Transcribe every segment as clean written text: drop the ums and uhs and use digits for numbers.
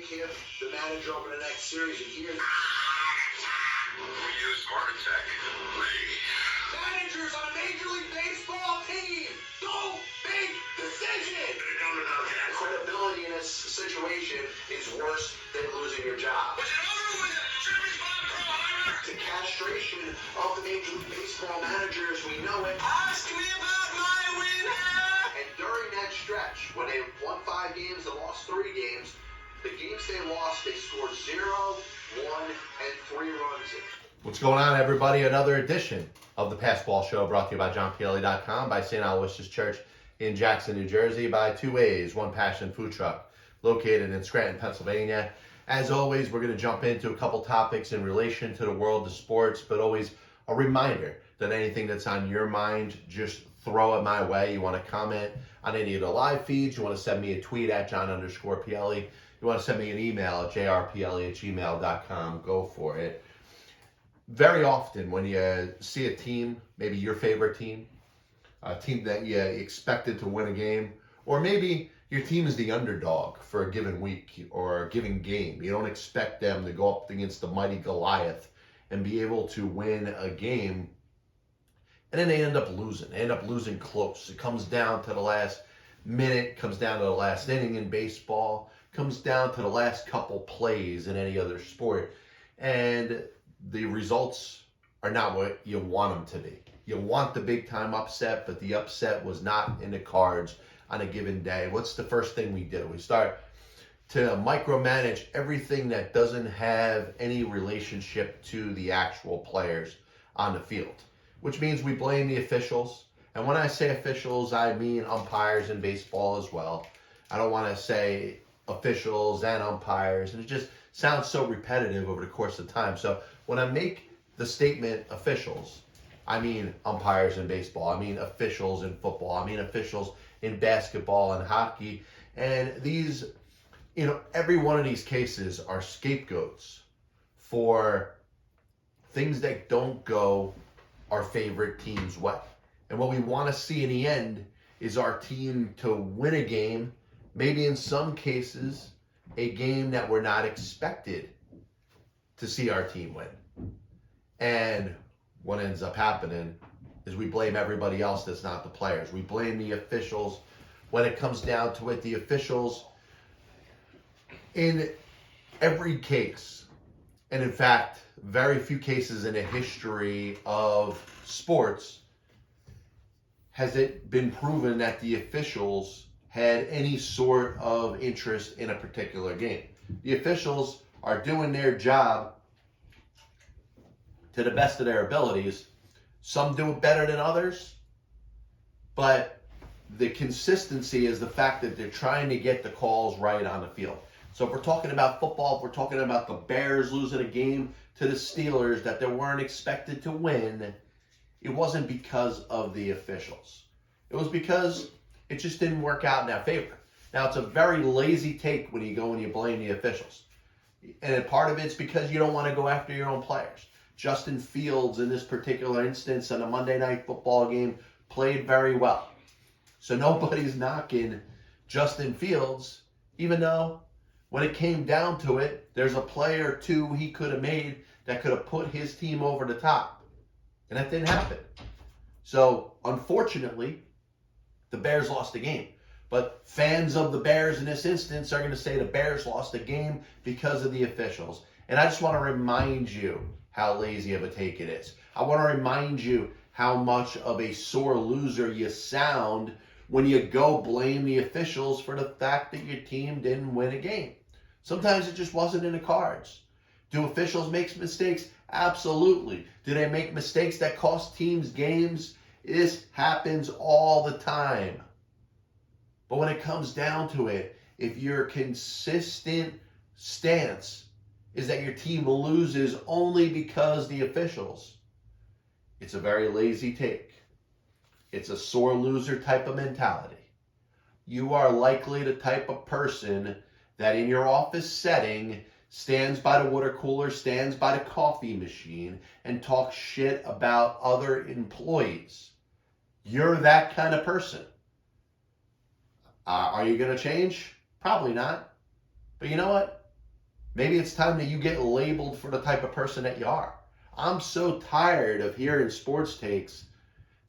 make him the manager over the next series. And here's... We use smart tech. Managers on a Major League Baseball team don't make decisions. Credibility in this situation is worse than losing your job. Was it over with a Jimmy's Bob Pro Hunter? The castration of the Major League Baseball managers, we know it. Ask me about my winner. And during that stretch, when they won 5 games and lost 3 games, the games they lost, they scored 0, 1, and 3 runs. What's going on, everybody? Another edition of the Pass Ball Show brought to you by JohnPLE.com, by St. Aloysius Church in Jackson, New Jersey, by Two Ways, One Passion Food Truck, located in Scranton, Pennsylvania. As always, we're going to jump into a couple topics in relation to the world of sports, but always a reminder that anything that's on your mind, just throw it my way. You want to comment on any of the live feeds, you want to send me a tweet at John_PLE, you want to send me an email at jrple@gmail.com, go for it. Very often when you see a team, maybe your favorite team, a team that you expected to win a game, or maybe your team is the underdog for a given week or a given game. You don't expect them to go up against the mighty Goliath and be able to win a game, and then they end up losing. They end up losing close. It comes down to the last minute, comes down to the last inning in baseball, comes down to the last couple plays in any other sport, and the results are not what you want them to be. You want the big time upset, but the upset was not in the cards on a given day. What's the first thing we do? We start to micromanage everything that doesn't have any relationship to the actual players on the field, which means we blame the officials. And when I say officials, I mean umpires in baseball as well. I don't want to say officials and umpires, and it just sounds so repetitive over the course of time. So when I make the statement officials, I mean umpires in baseball, I mean officials in football, I mean officials in basketball and hockey. And these, every one of these cases are scapegoats for things that don't go our favorite team's way. And what we want to see in the end is our team to win a game, maybe in some cases, a game that we're not expected to see our team win. And what ends up happening is we blame everybody else that's not the players. We blame the officials. When it comes down to it, the officials, in every case, and in fact, very few cases in the history of sports, has it been proven that the officials had any sort of interest in a particular game. The officials are doing their job to the best of their abilities. Some do it better than others, but the consistency is the fact that they're trying to get the calls right on the field. So if we're talking about football, if we're talking about the Bears losing a game to the Steelers that they weren't expected to win, it wasn't because of the officials. It was because it just didn't work out in their favor. Now, it's a very lazy take when you go and you blame the officials. And part of it's because you don't want to go after your own players. Justin Fields, in this particular instance, on a Monday Night Football game, played very well. So nobody's knocking Justin Fields, even though when it came down to it, there's a play or two he could have made that could have put his team over the top. And that didn't happen. So, unfortunately, the Bears lost the game. But fans of the Bears in this instance are going to say the Bears lost the game because of the officials. And I just want to remind you how lazy of a take it is. I want to remind you how much of a sore loser you sound when you go blame the officials for the fact that your team didn't win a game. Sometimes it just wasn't in the cards. Do officials make mistakes? Absolutely. Do they make mistakes that cost teams games? This happens all the time. But when it comes down to it, if your consistent stance is that your team loses only because the officials, it's a very lazy take. It's a sore loser type of mentality. You are likely the type of person that in your office setting stands by the water cooler, stands by the coffee machine, and talks shit about other employees. You're that kind of person. Are you going to change? Probably not. But you know what? Maybe it's time that you get labeled for the type of person that you are. I'm so tired of hearing sports takes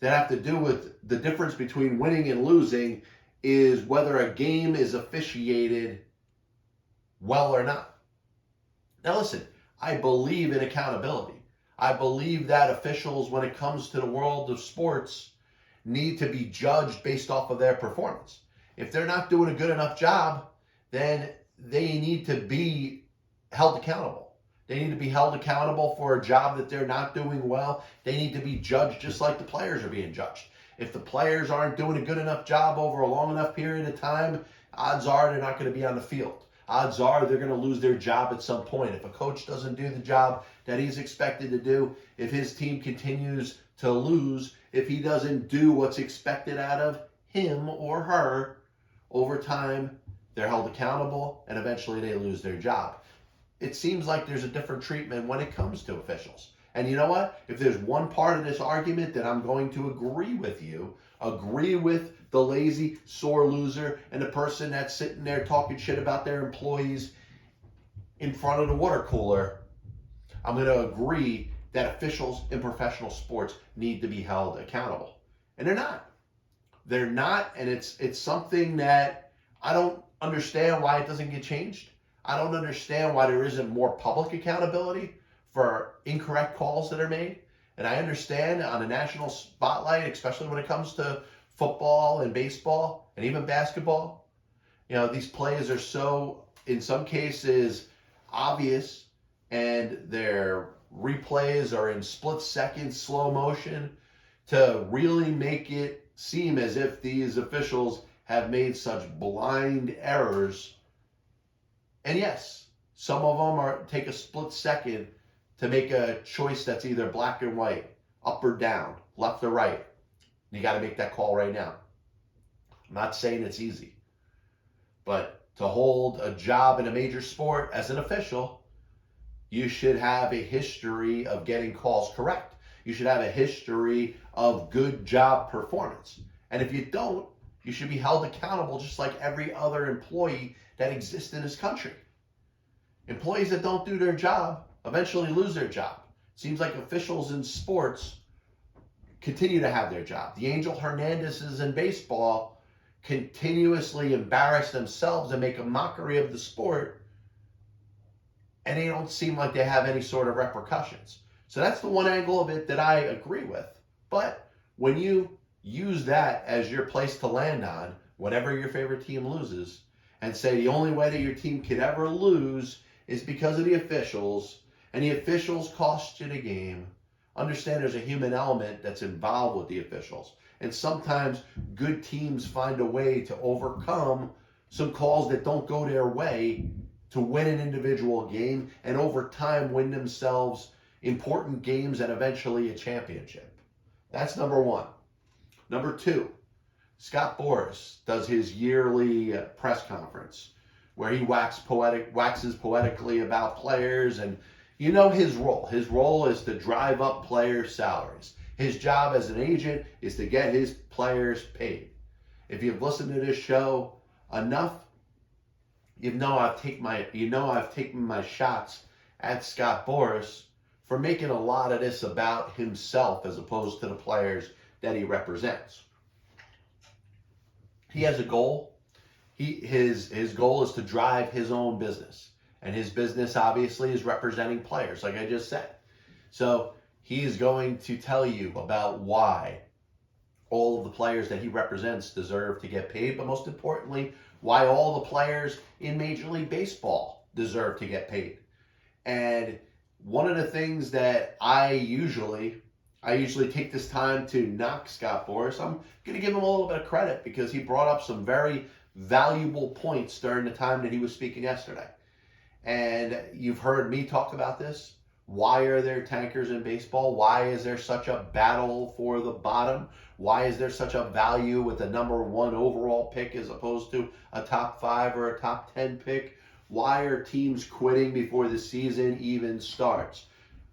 that have to do with the difference between winning and losing is whether a game is officiated well or not. Now listen, I believe in accountability. I believe that officials, when it comes to the world of sports, need to be judged based off of their performance. If they're not doing a good enough job, then they need to be held accountable. They need to be held accountable for a job that they're not doing well. They need to be judged just like the players are being judged. If the players aren't doing a good enough job over a long enough period of time, odds are they're not going to be on the field. Odds are they're going to lose their job at some point. If a coach doesn't do the job that he's expected to do, if his team continues to lose, if he doesn't do what's expected out of him or her, over time, they're held accountable and eventually they lose their job. It seems like there's a different treatment when it comes to officials. And you know what? If there's one part of this argument that I'm going to agree with you, agree with the lazy, sore loser and the person that's sitting there talking shit about their employees in front of the water cooler, I'm going to agree that officials in professional sports need to be held accountable. And they're not. They're not, and it's something that I don't understand why it doesn't get changed. I don't understand why there isn't more public accountability for incorrect calls that are made. And I understand on a national spotlight, especially when it comes to football and baseball and even basketball, you know, these plays are so, in some cases, obvious, and their replays are in split-second slow motion to really make it seem as if these officials have made such blind errors. And yes, some of them take a split second to make a choice that's either black and white, up or down, left or right. You got to make that call right now. I'm not saying it's easy, but to hold a job in a major sport as an official, you should have a history of getting calls correct. You should have a history of good job performance. And if you don't, you should be held accountable just like every other employee that exists in this country. Employees that don't do their job eventually lose their job. Seems like officials in sports continue to have their job. The Angel Hernandezes in baseball continuously embarrass themselves and make a mockery of the sport, and they don't seem like they have any sort of repercussions. So that's the one angle of it that I agree with. But when you use that as your place to land on whenever your favorite team loses and say the only way that your team could ever lose is because of the officials, and the officials cost you the game, understand there's a human element that's involved with the officials. And sometimes good teams find a way to overcome some calls that don't go their way to win an individual game and over time win themselves important games and eventually a championship. That's number one. Number two, Scott Boras does his yearly press conference where he waxes poetically about players, and you know his role. His role is to drive up players' salaries. His job as an agent is to get his players paid. If you've listened to this show enough, you know I've taken my shots at Scott Boras for making a lot of this about himself as opposed to the players that he represents. He has a goal. His goal is to drive his own business. And his business obviously is representing players, like I just said. So he is going to tell you about why all of the players that he represents deserve to get paid, but most importantly, why all the players in Major League Baseball deserve to get paid. And one of the things that I usually take this time to knock Scott Boras. I'm going to give him a little bit of credit because he brought up some very valuable points during the time that he was speaking yesterday. And you've heard me talk about this. Why are there tankers in baseball? Why is there such a battle for the bottom? Why is there such a value with a number 1 overall pick as opposed to a top 5 or a top 10 pick? Why are teams quitting before the season even starts?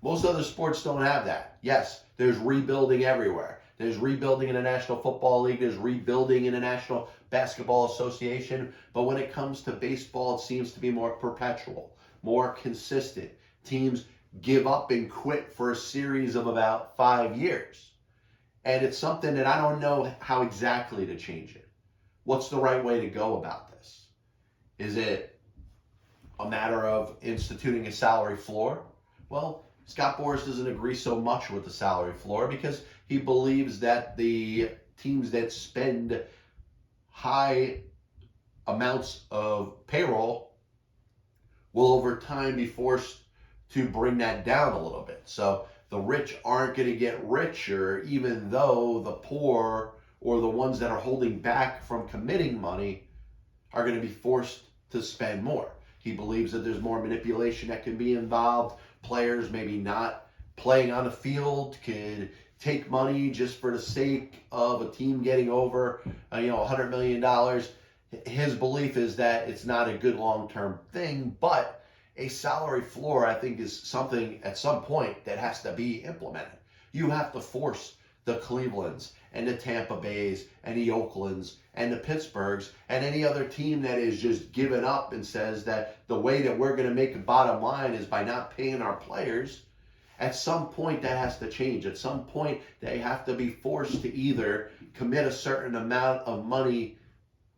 Most other sports don't have that. Yes, there's rebuilding everywhere. There's rebuilding in the National Football League. There's rebuilding in the National Basketball Association. But when it comes to baseball, it seems to be more perpetual. more consistent. Teams give up and quit for a series of about 5 years. And it's something that I don't know how exactly to change it. What's the right way to go about this? Is it a matter of instituting a salary floor? Well, Scott Boras doesn't agree so much with the salary floor because he believes that the teams that spend high amounts of payroll will over time be forced to bring that down a little bit. So the rich aren't going to get richer, even though the poor or the ones that are holding back from committing money are going to be forced to spend more. He believes that there's more manipulation that can be involved. Players maybe not playing on the field could take money just for the sake of a team getting over, $100 million. His belief is that it's not a good long-term thing, but a salary floor, I think, is something at some point that has to be implemented. You have to force the Clevelands and the Tampa Bays and the Oaklands and the Pittsburghs and any other team that is just giving up and says that the way that we're going to make a bottom line is by not paying our players. At some point that has to change. At some point they have to be forced to either commit a certain amount of money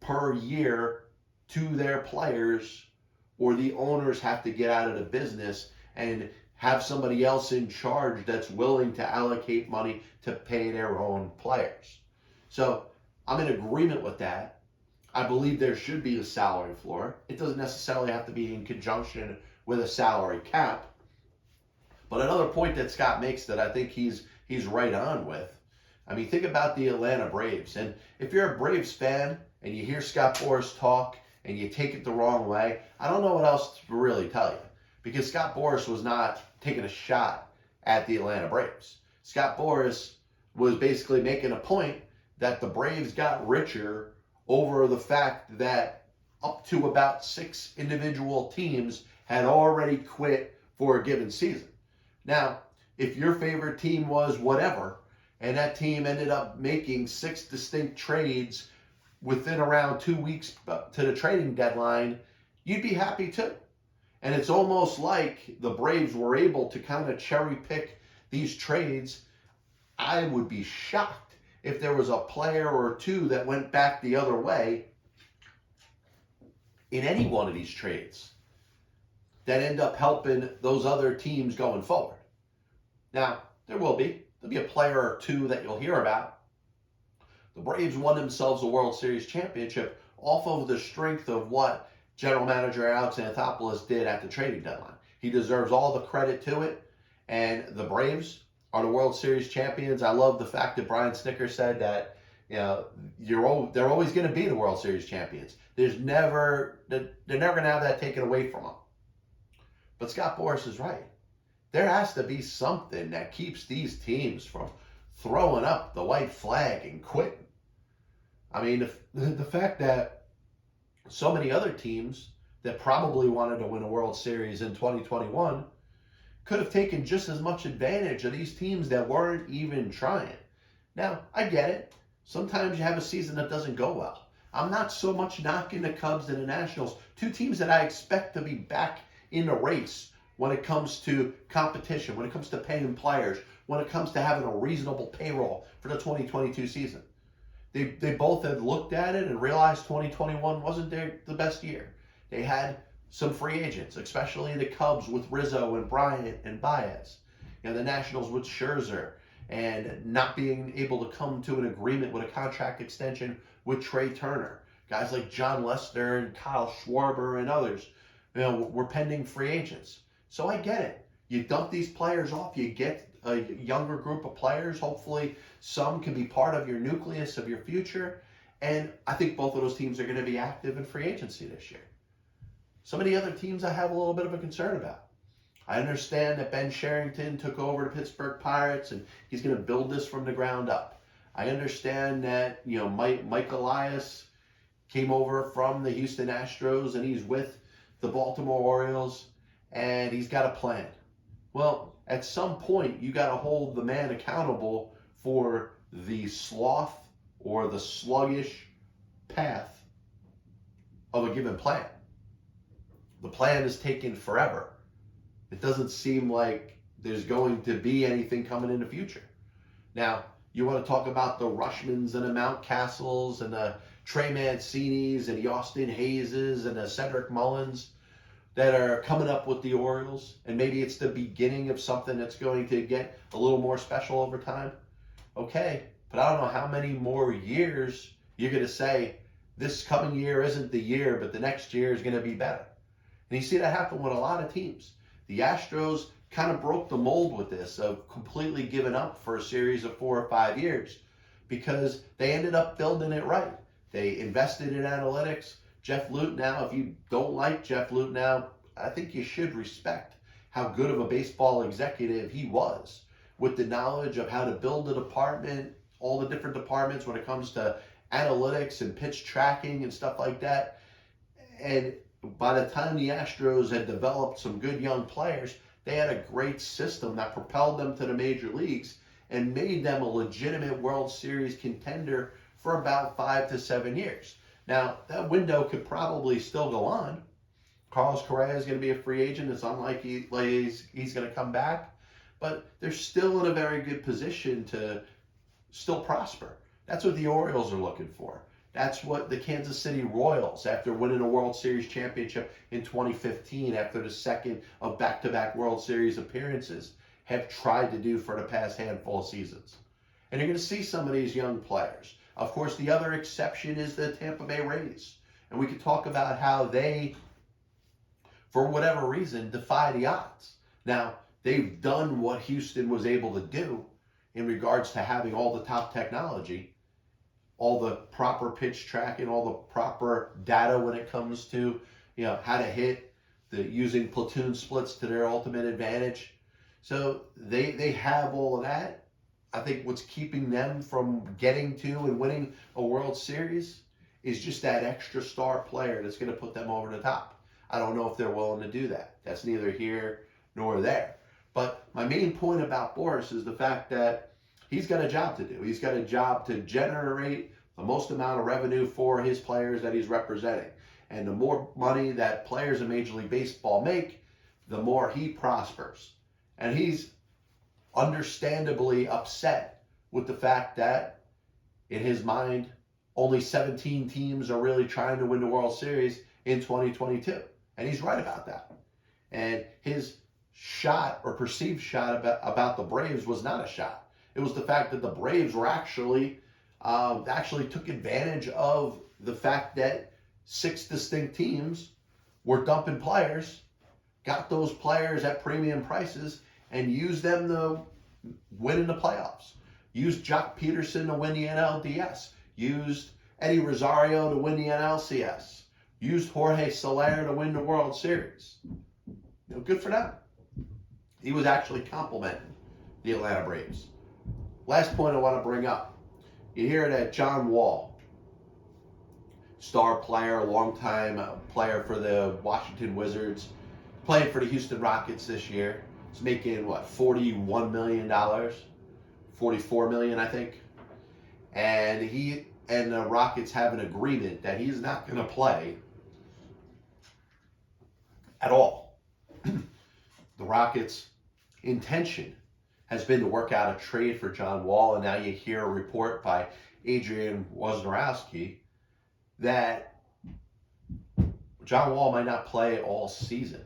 per year to their players, or the owners have to get out of the business and have somebody else in charge that's willing to allocate money to pay their own players. So I'm in agreement with that. I believe there should be a salary floor. It doesn't necessarily have to be in conjunction with a salary cap. But another point that Scott makes that I think he's right on with, I mean, think about the Atlanta Braves. And if you're a Braves fan and you hear Scott Boras talk and you take it the wrong way, I don't know what else to really tell you. Because Scott Boras was not taking a shot at the Atlanta Braves. Scott Boras was basically making a point that the Braves got richer over the fact that up to about 6 individual teams had already quit for a given season. Now, if your favorite team was whatever, and that team ended up making 6 distinct trades within around 2 weeks to the trading deadline, you'd be happy too. And it's almost like the Braves were able to kind of cherry pick these trades. I would be shocked if there was a player or two that went back the other way in any one of these trades that end up helping those other teams going forward. Now, there'll be a player or two that you'll hear about. The Braves won themselves a World Series championship off of the strength of what General Manager Alex Anthopoulos did at the trading deadline. He deserves all the credit to it, and the Braves are the World Series champions. I love the fact that Brian Snitker said that they're always going to be the World Series champions. They're never going to have that taken away from them. But Scott Boras is right. There has to be something that keeps these teams from throwing up the white flag and quitting. I mean, the fact that so many other teams that probably wanted to win a World Series in 2021 could have taken just as much advantage of these teams that weren't even trying. Now, I get it. Sometimes you have a season that doesn't go well. I'm not so much knocking the Cubs and the Nationals, 2 teams that I expect to be back in the race when it comes to competition, when it comes to paying players, when it comes to having a reasonable payroll for the 2022 season. They both had looked at it and realized 2021 wasn't the best year. They had some free agents, especially the Cubs with Rizzo and Bryant and Baez. The Nationals with Scherzer, and not being able to come to an agreement with a contract extension with Trey Turner. Guys like John Lester and Kyle Schwarber and others, were pending free agents. So I get it. You dump these players off, you get a younger group of players. Hopefully some can be part of your nucleus of your future. And I think both of those teams are going to be active in free agency this year. Some of the other teams I have a little bit of a concern about. I understand that Ben Cherington took over the Pittsburgh Pirates and he's going to build this from the ground up. I understand that, Mike Elias came over from the Houston Astros and he's with the Baltimore Orioles and he's got a plan. Well, at some point, you got to hold the man accountable for the sloth or the sluggish path of a given plan. the plan is taking forever. It doesn't seem like there's going to be anything coming in the future. Now, you want to talk about the Rushmans and the Mountcastles and the Trey Mancinis and the Austin Hayeses and the Cedric Mullins that are coming up with the Orioles, and maybe it's the beginning of something that's going to get a little more special over time. Okay, but I don't know how many more years you're going to say this coming year isn't the year, but the next year is going to be better. And you see that happen with a lot of teams. The Astros kind of broke the mold with this of completely giving up for a series of 4 or 5 years because they ended up building it right. They invested in analytics. Jeff Luhnow, if you don't like Jeff Luhnow, I think you should respect how good of a baseball executive he was with the knowledge of how to build a department, all the different departments when it comes to analytics and pitch tracking and stuff like that. And by the time the Astros had developed some good young players, they had a great system that propelled them to the major leagues and made them a legitimate World Series contender for about 5 to 7 years. Now, that window could probably still go on. Carlos Correa is going to be a free agent. It's unlikely he's going to come back. But they're still in a very good position to still prosper. That's what the Orioles are looking for. That's what the Kansas City Royals, after winning a World Series championship in 2015, after the second of back-to-back World Series appearances, have tried to do for the past handful of seasons. And you're going to see some of these young players. Of course, the other exception is the Tampa Bay Rays. And we could talk about how they, for whatever reason, defy the odds. Now, they've done what Houston was able to do in regards to having all the top technology, all the proper pitch tracking, all the proper data when it comes to, how to hit, using platoon splits to their ultimate advantage. So they have all of that. I think what's keeping them from getting to and winning a World Series is just that extra star player that's going to put them over the top. I don't know if they're willing to do that. That's neither here nor there. But my main point about Boras is the fact that he's got a job to do. He's got a job to generate the most amount of revenue for his players that he's representing. And the more money that players in Major League Baseball make, the more he prospers. And he's understandably upset with the fact that, in his mind, only 17 teams are really trying to win the World Series in 2022. And he's right about that. And his shot or perceived shot about the Braves was not a shot. It was the fact that the Braves were actually took advantage of the fact that 6 distinct teams were dumping players, got those players at premium prices, and used them to win in the playoffs. Used Joc Pederson to win the NLDS. Used Eddie Rosario to win the NLCS. Used Jorge Soler to win the World Series. Good for them. He was actually complimenting the Atlanta Braves. Last point I want to bring up. You hear that John Wall, star player, longtime player for the Washington Wizards, playing for the Houston Rockets this year. He's making, $41 million? $44 million, I think. And he and the Rockets have an agreement that he's not going to play at all. The Rockets' intention has been to work out a trade for John Wall, and now you hear a report by Adrian Wojnarowski that John Wall might not play all season.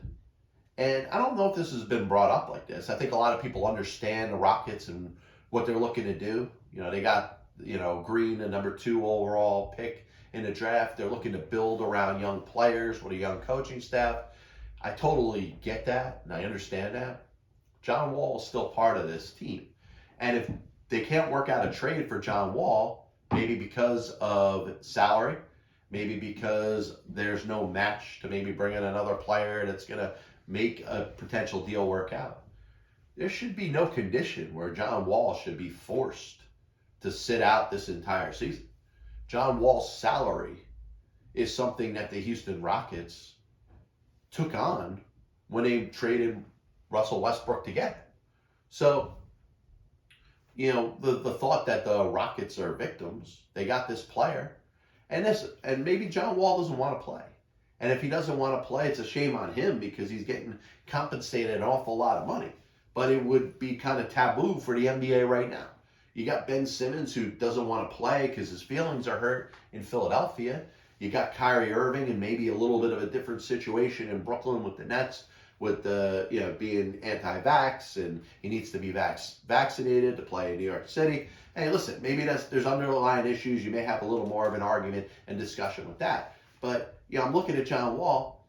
And I don't know if this has been brought up like this. I think a lot of people understand the Rockets and what they're looking to do. They got, Green, a number 2 overall pick in the draft. They're looking to build around young players with a young coaching staff. I totally get that, and I understand that. John Wall is still part of this team. And if they can't work out a trade for John Wall, maybe because of salary, maybe because there's no match to maybe bring in another player that's going to make a potential deal work out, there should be no condition where John Wall should be forced to sit out this entire season. John Wall's salary is something that the Houston Rockets took on when they traded Russell Westbrook to get him. So, the thought that the Rockets are victims, they got this player, and maybe John Wall doesn't want to play. And if he doesn't want to play, it's a shame on him because he's getting compensated an awful lot of money. But it would be kind of taboo for the NBA right now. You got Ben Simmons who doesn't want to play because his feelings are hurt in Philadelphia. You got Kyrie Irving and maybe a little bit of a different situation in Brooklyn with the Nets, with the being anti-vax and he needs to be vaccinated to play in New York City. Hey, listen, maybe there's underlying issues. You may have a little more of an argument and discussion with that. But I'm looking at John Wall,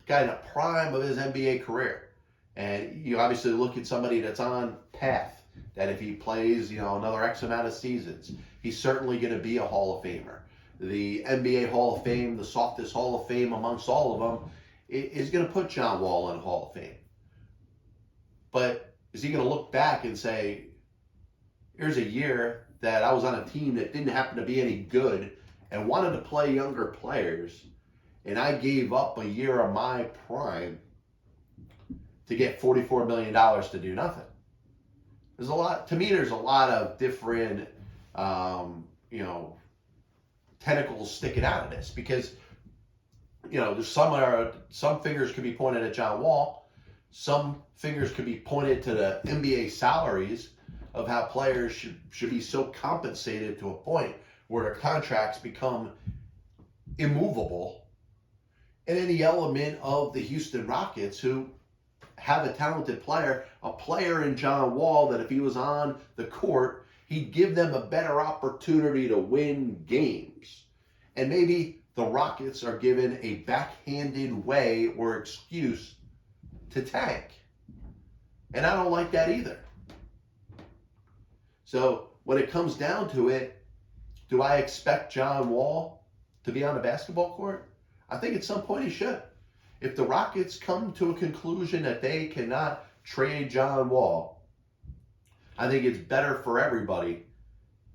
guy in the prime of his NBA career, and you obviously look at somebody that's on path. That if he plays, another X amount of seasons, he's certainly going to be a Hall of Famer. The NBA Hall of Fame, the softest Hall of Fame amongst all of them, is going to put John Wall in Hall of Fame. But is he going to look back and say, here's a year that I was on a team that didn't happen to be any good and wanted to play younger players, and I gave up a year of my prime to get $44 million to do nothing? There's a lot of different, tentacles sticking out of this because, there's some fingers could be pointed at John Wall. Some fingers could be pointed to the NBA salaries of how players should be so compensated to a point where their contracts become immovable. And then the element of the Houston Rockets who have a talented player, a player in John Wall that if he was on the court, he'd give them a better opportunity to win games. And maybe the Rockets are given a backhanded way or excuse to tank. And I don't like that either. So when it comes down to it, do I expect John Wall to be on the basketball court? I think at some point he should. If the Rockets come to a conclusion that they cannot trade John Wall, I think it's better for everybody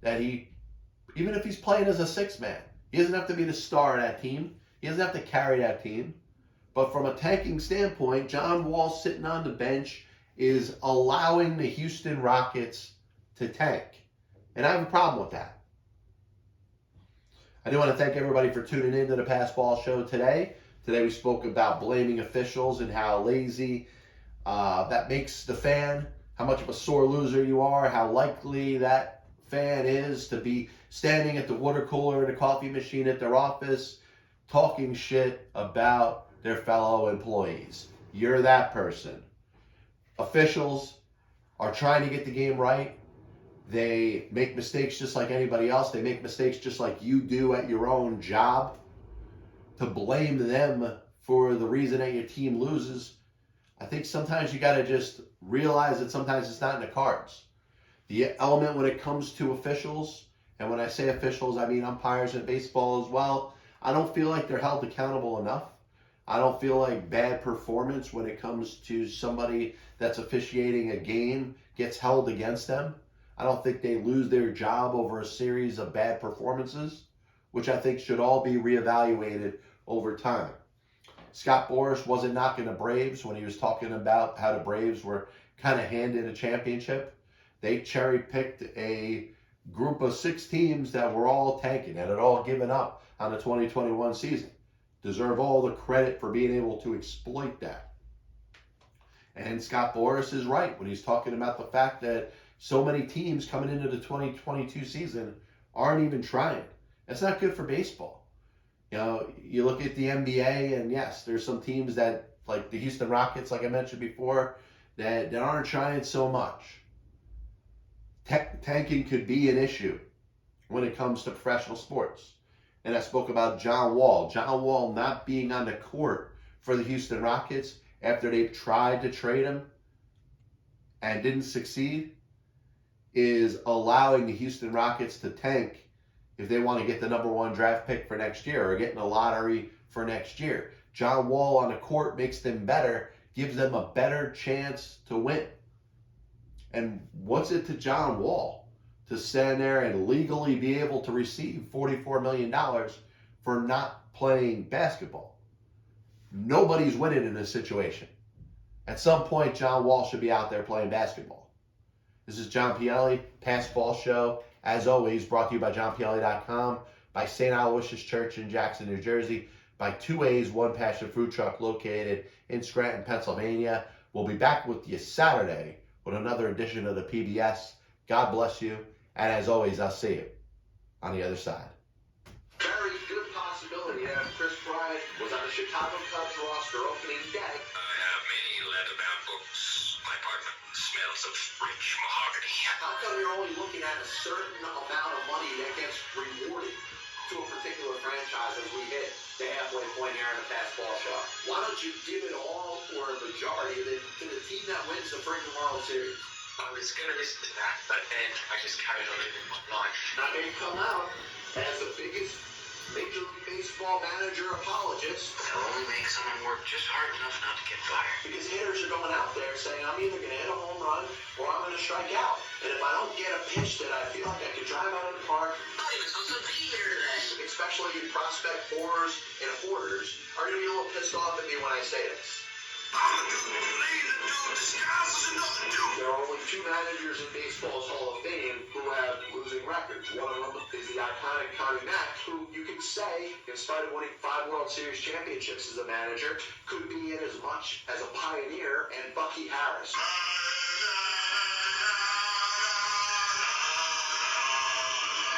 that even if he's playing as a sixth man, he doesn't have to be the star of that team. He doesn't have to carry that team. But from a tanking standpoint, John Wall sitting on the bench is allowing the Houston Rockets to tank. And I have a problem with that. I do want to thank everybody for tuning in to the Pass Ball Show today. Today we spoke about blaming officials and how lazy that makes the fan, how much of a sore loser you are, how likely that fan is to be standing at the water cooler and the coffee machine at their office talking shit about their fellow employees. You're that person. Officials are trying to get the game right. They make mistakes just like anybody else. They make mistakes just like you do at your own job. To blame them for the reason that your team loses, I think sometimes you got to just realize that sometimes it's not in the cards. The element when it comes to officials, and when I say officials, I mean umpires in baseball as well, I don't feel like they're held accountable enough. I don't feel like bad performance when it comes to somebody that's officiating a game gets held against them. I don't think they lose their job over a series of bad performances, which I think should all be reevaluated over time. Scott Boras wasn't knocking the Braves when he was talking about how the Braves were kind of handed a championship. They cherry-picked a group of 6 teams that were all tanking and had all given up on the 2021 season. Deserve all the credit for being able to exploit that. And Scott Boras is right when he's talking about the fact that so many teams coming into the 2022 season aren't even trying. That's not good for baseball. You look at the NBA, and yes, there's some teams that, like the Houston Rockets, like I mentioned before, that aren't trying so much. Tanking could be an issue when it comes to professional sports. And I spoke about John Wall. John Wall not being on the court for the Houston Rockets after they've tried to trade him and didn't succeed is allowing the Houston Rockets to tank if they want to get the number 1 draft pick for next year or get in the lottery for next year. John Wall on the court makes them better, gives them a better chance to win. And what's it to John Wall to stand there and legally be able to receive $44 million for not playing basketball? Nobody's winning in this situation. At some point, John Wall should be out there playing basketball. This is John Pielli, Pass Ball Show. As always, brought to you by johnpielli.com, by St. Aloysius Church in Jackson, New Jersey, by 2A's One Passion Food Truck located in Scranton, Pennsylvania. We'll be back with you Saturday with another edition of the PBS. God bless you. And as always, I'll see you on the other side. Very good possibility that Chris Bryant was on the Chicago Cubs roster opening day. I have many leather-bound books. My apartment smells of rich mahogany. How come you're only looking at a certain amount of money that gets rewarded to a particular franchise as we hit the halfway point here in the fastball show? Why don't you give it all or a majority of it to the team that wins the freaking World Series? I was going to listen to that, but then I just carried on living my life. I may come out as the biggest Major League Baseball manager apologist. It'll only make someone work just hard enough not to get fired. Because hitters are going out there saying, I'm either going to hit a home run or I'm going to strike out. And if I don't get a pitch that I feel like I can drive out of the park, I'm not even supposed to be here today. especially prospect fours and hoarders, are going to be a little pissed off at me when I say this. I'm a dude, lazy dude, disguises another dude. There are only two managers in baseball's Hall of Fame who have losing records. One of them is the iconic Connie Mack, who you could say, in spite of winning 5 World Series championships as a manager, could be in as much as a pioneer, and Bucky Harris.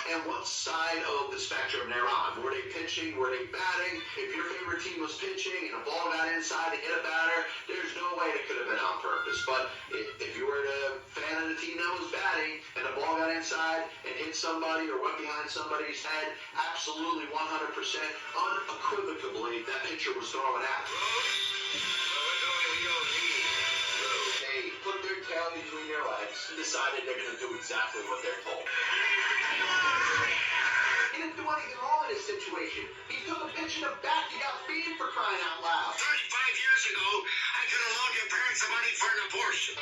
And what side of the spectrum they're on? Were they pitching? Were they batting? If your favorite team was pitching and a ball got inside to hit a batter, there's no way it could have been on purpose. But if you were a fan of the team that was batting and the ball got inside and hit somebody or went behind somebody's head, absolutely 100% unequivocally, that pitcher was throwing out. They put their tail between their legs and decided they're going to do exactly what they're told. He didn't do anything wrong in this situation. He took a pitch in the back. He got beat for crying out loud. 35 years ago, I could have loaned your parents some money for an abortion.